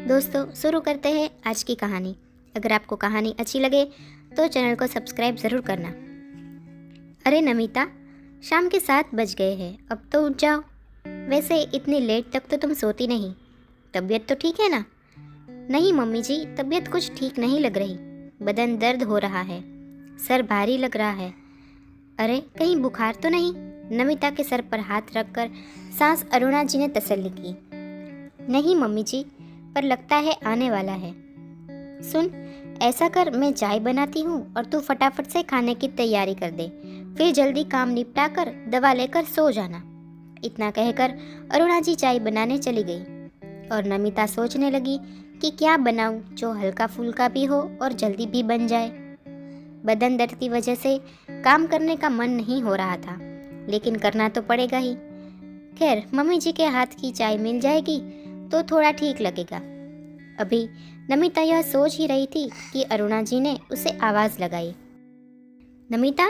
दोस्तों शुरू करते हैं आज की कहानी। अगर आपको कहानी अच्छी लगे तो चैनल को सब्सक्राइब ज़रूर करना। अरे नमिता, शाम के 7 बज गए हैं, अब तो उठ जाओ। वैसे इतनी लेट तक तो तुम सोती नहीं। तबीयत तो ठीक है ना? नहीं मम्मी जी, तबीयत कुछ ठीक नहीं लग रही। बदन दर्द हो रहा है, सर भारी लग रहा है। अरे कहीं बुखार तो नहीं? नमिता के सर पर हाथ रखकर सास अरुणा जी ने तसल्ली की। नहीं मम्मी जी, पर लगता है आने वाला है। सुन, ऐसा कर, मैं चाय बनाती हूँ और तू फटाफट से खाने की तैयारी कर दे। फिर जल्दी काम निपटा कर दवा लेकर सो जाना। इतना कहकर अरुणा जी चाय बनाने चली गई और नमिता सोचने लगी कि क्या बनाऊं जो हल्का फुल्का भी हो और जल्दी भी बन जाए। बदन दर्द की वजह से काम करने का मन नहीं हो रहा था, लेकिन करना तो पड़ेगा ही। खैर, मम्मी जी के हाथ की चाय मिल जाएगी तो थोड़ा ठीक लगेगा। अभी नमिता यह सोच ही रही थी कि अरुणा जी ने उसे आवाज़ लगाई। नमिता,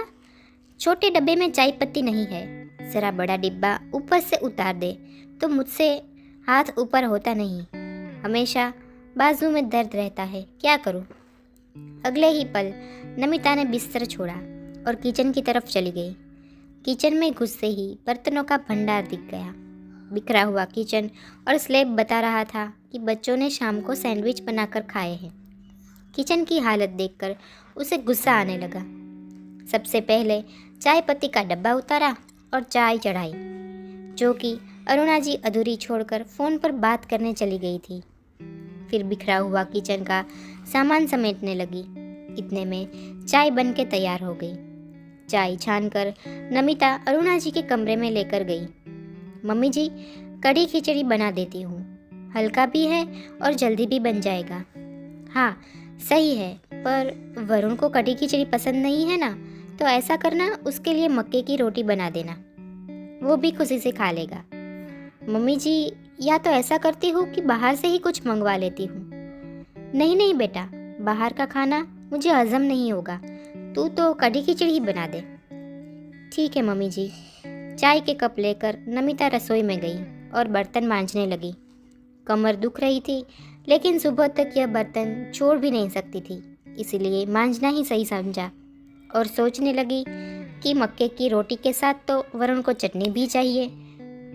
छोटे डब्बे में चाय पत्ती नहीं है, जरा बड़ा डिब्बा ऊपर से उतार दे। तो मुझसे हाथ ऊपर होता नहीं, हमेशा बाजू में दर्द रहता है, क्या करूं? अगले ही पल नमिता ने बिस्तर छोड़ा और किचन की तरफ चली गई। किचन में घुसते ही बर्तनों का भंडार दिख गया। बिखरा हुआ किचन और स्लैब बता रहा था कि बच्चों ने शाम को सैंडविच बनाकर खाए हैं। किचन की हालत देखकर उसे गुस्सा आने लगा। सबसे पहले चाय पत्ती का डब्बा उतारा और चाय चढ़ाई, जो कि अरुणा जी अधूरी छोड़कर फ़ोन पर बात करने चली गई थी। फिर बिखरा हुआ किचन का सामान समेटने लगी। इतने में चाय बन के तैयार हो गई। चाय छानकर नमिता अरुणा जी के कमरे में लेकर गई। मम्मी जी, कढ़ी खिचड़ी बना देती हूँ, हल्का भी है और जल्दी भी बन जाएगा। हाँ सही है, पर वरुण को कढ़ी खिचड़ी पसंद नहीं है ना, तो ऐसा करना, उसके लिए मक्के की रोटी बना देना, वो भी खुशी से खा लेगा। मम्मी जी, या तो ऐसा करती हूँ कि बाहर से ही कुछ मंगवा लेती हूँ। नहीं नहीं बेटा, बाहर का खाना मुझे हजम नहीं होगा, तू तो कढ़ी खिचड़ी ही बना दे। ठीक है मम्मी जी। चाय के कप लेकर नमिता रसोई में गई और बर्तन मांजने लगी। कमर दुख रही थी, लेकिन सुबह तक यह बर्तन छोड़ भी नहीं सकती थी, इसलिए मांजना ही सही समझा और सोचने लगी कि मक्के की रोटी के साथ तो वरुण को चटनी भी चाहिए।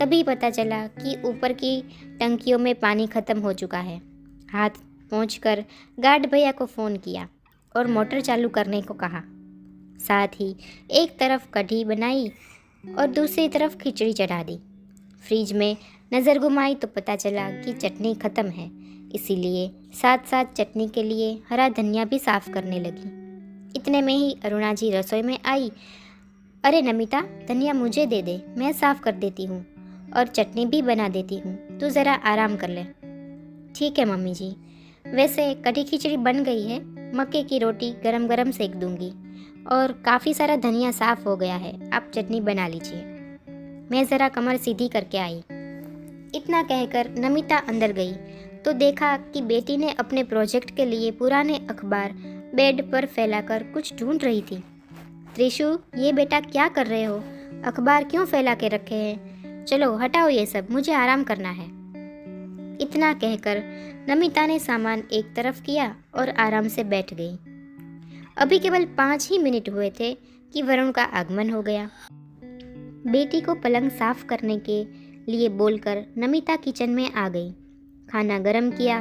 तभी पता चला कि ऊपर की टंकियों में पानी खत्म हो चुका है। हाथ पहुँचकर गार्ड भैया को फ़ोन किया और मोटर चालू करने को कहा। साथ ही एक तरफ कढ़ी बनाई और दूसरी तरफ खिचड़ी चढ़ा दी। फ्रिज में नज़र घुमाई तो पता चला कि चटनी ख़त्म है, इसीलिए साथ साथ चटनी के लिए हरा धनिया भी साफ़ करने लगी। इतने में ही अरुणा जी रसोई में आई। अरे नमिता, धनिया मुझे दे दे, मैं साफ़ कर देती हूँ और चटनी भी बना देती हूँ, तू ज़रा आराम कर ले। ठीक है मम्मी जी। वैसे कढ़ी खिचड़ी बन गई है, मक्के की रोटी गरम गरम सेक दूंगी और काफ़ी सारा धनिया साफ़ हो गया है, आप चटनी बना लीजिए। मैं ज़रा कमर सीधी करके आई। इतना कहकर नमिता अंदर गई तो देखा कि बेटी ने अपने प्रोजेक्ट के लिए पुराने अखबार बेड पर फैलाकर कुछ ढूंढ रही थी। त्रिशु, ये बेटा क्या कर रहे हो? अखबार क्यों फैला के रखे हैं? चलो हटाओ ये सब, मुझे आराम करना है। इतना कहकर नमिता ने सामान एक तरफ किया और आराम से बैठ गई। अभी केवल 5 ही मिनट हुए थे कि वरुण का आगमन हो गया। बेटी को पलंग साफ करने के लिए बोलकर नमिता किचन में आ गई। खाना गरम किया,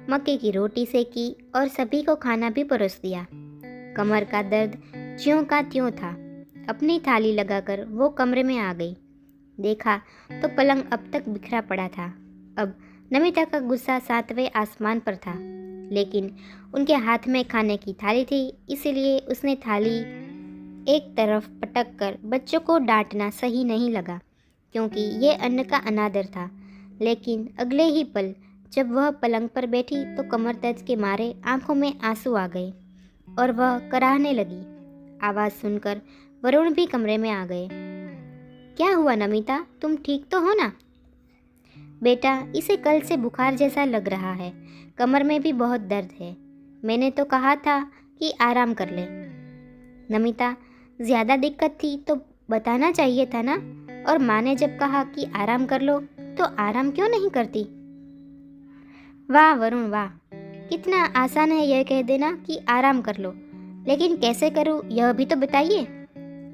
मक्के की रोटी सेकी और सभी को खाना भी परोस दिया। कमर का दर्द ज्यों का त्यों था। अपनी थाली लगाकर वो कमरे में आ गई। देखा तो पलंग अब तक बिखरा पड़ा था। अब नमिता का गुस्सा 7वें आसमान पर था, लेकिन उनके हाथ में खाने की थाली थी, इसीलिए उसने थाली एक तरफ पटक कर बच्चों को डांटना सही नहीं लगा, क्योंकि ये अन्न का अनादर था। लेकिन अगले ही पल जब वह पलंग पर बैठी तो कमर दर्द के मारे आंखों में आंसू आ गए और वह कराहने लगी। आवाज़ सुनकर वरुण भी कमरे में आ गए। क्या हुआ नमिता, तुम ठीक तो हो ना? बेटा, इसे कल से बुखार जैसा लग रहा है, कमर में भी बहुत दर्द है। मैंने तो कहा था कि आराम कर ले। नमिता, ज़्यादा दिक्कत थी तो बताना चाहिए था ना, और माँ ने जब कहा कि आराम कर लो तो आराम क्यों नहीं करती? वाह वरुण वाह, कितना आसान है यह कह देना कि आराम कर लो, लेकिन कैसे करूँ यह भी तो बताइए।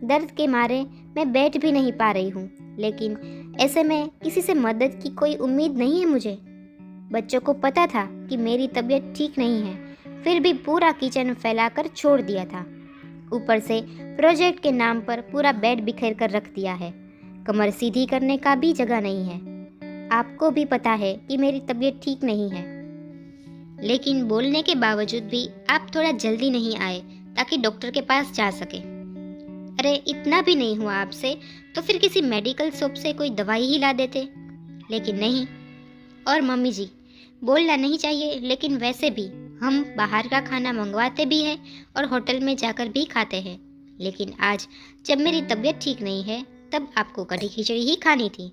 दर्द के मारे मैं बैठ भी नहीं पा रही हूँ, लेकिन ऐसे में किसी से मदद की कोई उम्मीद नहीं है मुझे। बच्चों को पता था कि मेरी तबीयत ठीक नहीं है, फिर भी पूरा किचन फैलाकर छोड़ दिया था। ऊपर से प्रोजेक्ट के नाम पर पूरा बेड बिखेर कर रख दिया है। कमर सीधी करने का भी जगह नहीं है। आपको भी पता है कि मेरी तबीयत ठीक नहीं है, लेकिन बोलने के बावजूद भी आप थोड़ा जल्दी नहीं आए ताकि डॉक्टर के पास जा सके। अरे इतना भी नहीं हुआ आपसे तो फिर किसी मेडिकल शॉप से कोई दवाई ही ला देते, लेकिन नहीं। और मम्मी जी, बोलना नहीं चाहिए, लेकिन वैसे भी हम बाहर का खाना मंगवाते भी हैं और होटल में जाकर भी खाते हैं, लेकिन आज जब मेरी तबीयत ठीक नहीं है तब आपको कढ़ी खिचड़ी ही खानी थी,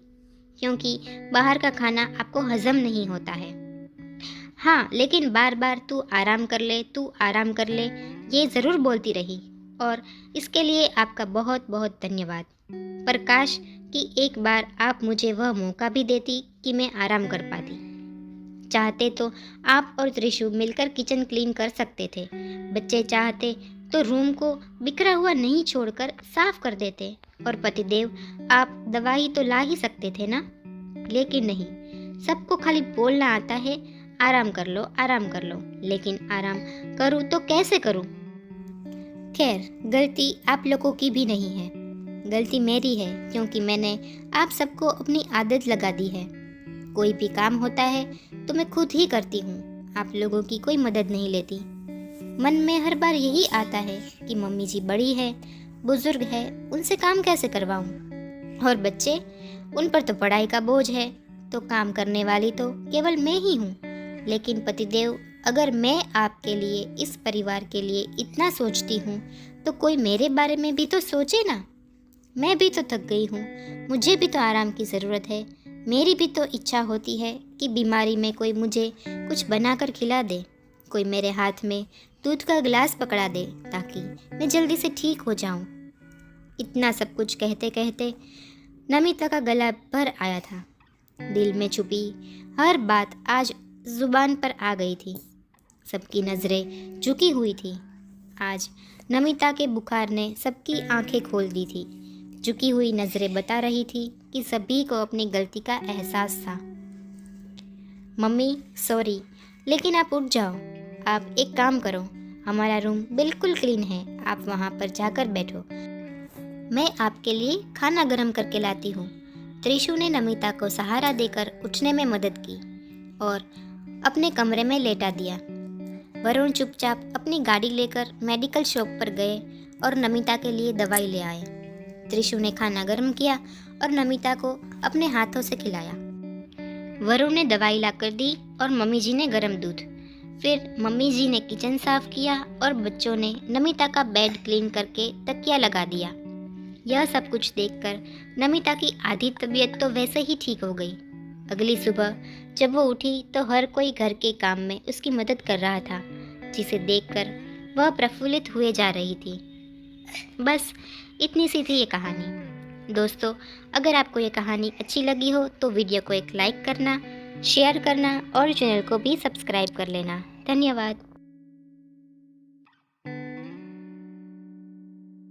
क्योंकि बाहर का खाना आपको हजम नहीं होता है। हाँ, लेकिन बार बार तू आराम कर ले, तू आराम कर ले, ये ज़रूर बोलती रही, और इसके लिए आपका बहुत बहुत धन्यवाद। पर काश कि एक बार आप मुझे वह मौका भी देती कि मैं आराम कर पाती। चाहते तो आप और त्रिशु मिलकर किचन क्लीन कर सकते थे। बच्चे चाहते तो रूम को बिखरा हुआ नहीं छोड़कर साफ कर देते, और पतिदेव आप दवाई तो ला ही सकते थे ना। लेकिन नहीं, सबको खाली बोलना आता है आराम कर लो, आराम कर लो, लेकिन आराम करूँ तो कैसे करूँ। खैर, गलती आप लोगों की भी नहीं है, गलती मेरी है, क्योंकि मैंने आप सबको अपनी आदत लगा दी है। कोई भी काम होता है तो मैं खुद ही करती हूँ, आप लोगों की कोई मदद नहीं लेती। मन में हर बार यही आता है कि मम्मी जी बड़ी है, बुजुर्ग है, उनसे काम कैसे करवाऊँ। और बच्चे, उन पर तो पढ़ाई का बोझ है, तो काम करने वाली तो केवल मैं ही हूँ। लेकिन पतिदेव, अगर मैं आपके लिए, इस परिवार के लिए इतना सोचती हूँ तो कोई मेरे बारे में भी तो सोचे ना। मैं भी तो थक गई हूँ, मुझे भी तो आराम की ज़रूरत है। मेरी भी तो इच्छा होती है कि बीमारी में कोई मुझे कुछ बनाकर खिला दे, कोई मेरे हाथ में दूध का गिलास पकड़ा दे ताकि मैं जल्दी से ठीक हो जाऊँ। इतना सब कुछ कहते कहते नमिता का गला भर आया था। दिल में छुपी हर बात आज जुबान पर आ गई थी। सबकी नज़रें झुकी हुई थी। आज नमिता के बुखार ने सबकी आंखें खोल दी थी। झुकी हुई नज़रें बता रही थी कि सभी को अपनी गलती का एहसास था। मम्मी सॉरी, लेकिन आप उठ जाओ। आप एक काम करो, हमारा रूम बिल्कुल क्लीन है, आप वहाँ पर जाकर बैठो, मैं आपके लिए खाना गर्म करके लाती हूँ। त्रिशु ने नमिता को सहारा देकर उठने में मदद की और अपने कमरे में लेटा दिया। वरुण चुपचाप अपनी गाड़ी लेकर मेडिकल शॉप पर गए और नमिता के लिए दवाई ले आए। त्रिशु ने खाना गर्म किया और नमिता को अपने हाथों से खिलाया। वरुण ने दवाई लाकर दी और मम्मी जी ने गर्म दूध। फिर मम्मी जी ने किचन साफ किया और बच्चों ने नमिता का बेड क्लीन करके तकिया लगा दिया। यह सब कुछ देखकर नमिता की आधी तबीयत तो वैसे ही ठीक हो गई। अगली सुबह जब वो उठी तो हर कोई घर के काम में उसकी मदद कर रहा था, जिसे देखकर वह प्रफुल्लित हुए जा रही थी। बस इतनी सी थी ये कहानी। दोस्तों, अगर आपको ये कहानी अच्छी लगी हो तो वीडियो को एक लाइक करना, शेयर करना और चैनल को भी सब्सक्राइब कर लेना। धन्यवाद।